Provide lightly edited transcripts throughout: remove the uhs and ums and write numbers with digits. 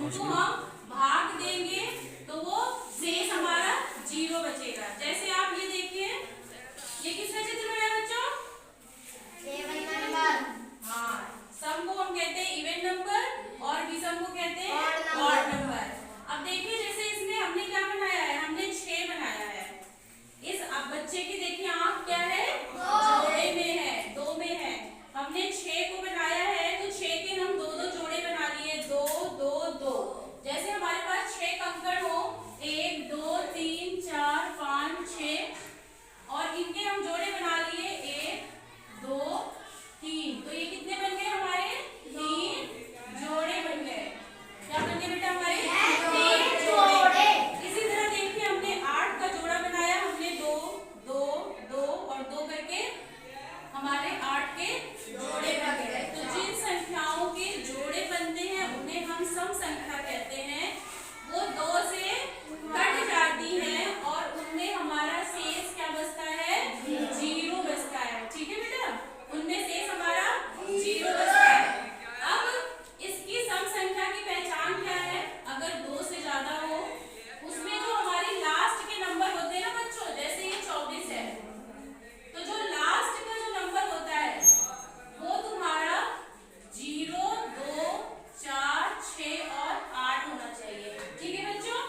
उनको हम भाग देंगे तो वो शेष हमारा 0 बचेगा। जैसे आप ये देखिए, ये किसका चित्र बना है बच्चों? हाँ, सम को हम कहते हैं इवन नंबर और विषम को कहते हैं ऑड नंबर। अब देखिए जैसे इसमें हमने क्या बनाया है, हमने 6 बनाया है। इस अब बच्चे की देखिए आंख क्या है, जोड़े में है, 2 में है। हमने 6 को बनाया है तो 6 के हम 2-2 जोड़े बना लिए, 2 2 2। जैसे हमारे पास 6 कंकड़ हो, 1 2 3 4 5 6 और इनके हम जोड़े बना लिए 1 2 3। तो ये कितने बन गए हमारे? 3 जोड़े बन गए। क्या बन गए बेटा हमारे? 3 जोड़े। इसी तरह देखिए हमने 8 का जोड़ा बनाया, हमने 2 2 2 और 2 करके हमारे 8 के जोड़े बन गए। तो जिन संख्याओं के जोड़े बनते हैं उन्हें हम सम संख्या कहते हैं। वो 2 से कट जाती है और उनमें हमारा शेष क्या बचता है? 0 बचता है। ठीक है बेटा, उनमें शेष हमारा 0 बचता है। अब इसकी सम संख्या की पहचान क्या है? अगर 2 से ज्यादा हो, उसमें जो हमारी लास्ट के नंबर होते हैं ना बच्चों, जैसे ये 24 है, तो जो लास्ट का जो नंबर होता है वो तुम्हारा 0 2 4 6 और 8 होना चाहिए। ठीक है बच्चों,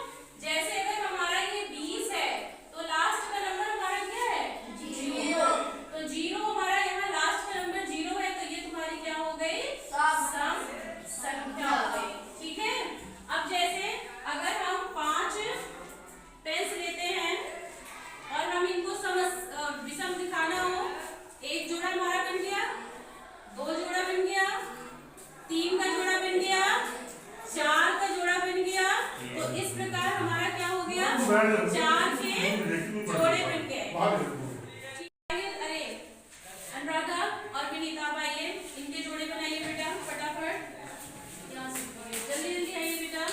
जैसे अगर हमारा ये 20 है तो लास्ट का नंबर हमारा क्या है? 0। तो 0 हमारा यहाँ लास्ट का नंबर 0 है, तो ये तुम्हारी क्या हो गई? सम संख्या हो गई। ठीक है, अब जैसे अगर हम 5 पेन्स लेते हैं और हम इनको विषम दिखाना हो, 1 जोड़ा हमारा बन गया, 2 जोड़ा बन गया, 3 का जोड़ा बन गया, 4 का जोड़ा बन गया। तो इस प्रकार हमारा क्या हो गया? 4 के जोड़े बन गए। अरे अनुराधा और विनीता आप आइए, इनके जोड़े बनाइए बेटा फटाफट, जल्दी जल्दी आइए बेटा।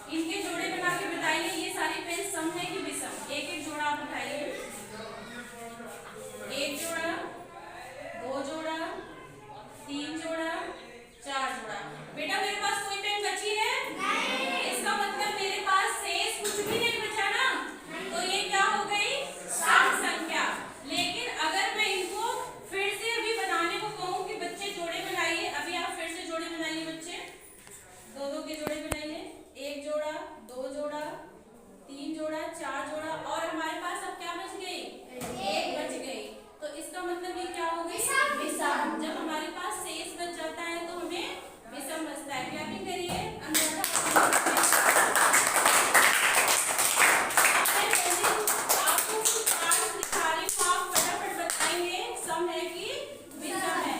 इनके जोड़े बना के बताइए ये सारी पेन सम है कि विषम? एक एक जोड़ा आप उठाइए, 1 जोड़ा, 2 जोड़ा, 3 जोड़ा, 4 जोड़ा। बेटा मेरे पास कोई पेन बची है? नहीं। इसका मतलब मेरे पास शेष कुछ भी नहीं बचा ना, तो ये क्या हो गई? सम संख्या। लेकिन अगर मैं इनको फिर से अभी बनाने को कहूँ कि बच्चे जोड़े बनाइए, अभी आप फिर से जोड़े बनाइए बच्चे, 2-2 के जोड़े बनाइए, 1 जोड़ा, 2 जोड़ा, 3 जोड़ा, 4 जोड़ा और हमारे पास अब क्या बच गई? 1 बच गई। तो इसका मतलब ये क्या हो गई? विषम। जब हमारे पास शेष बच जाता है तो हमें विषम बचता है। क्लैपिंग करिए आपको कुछ कार्ड दिखा रही हूँ, आप फटाफट बताएंगे सम है कि विषम है।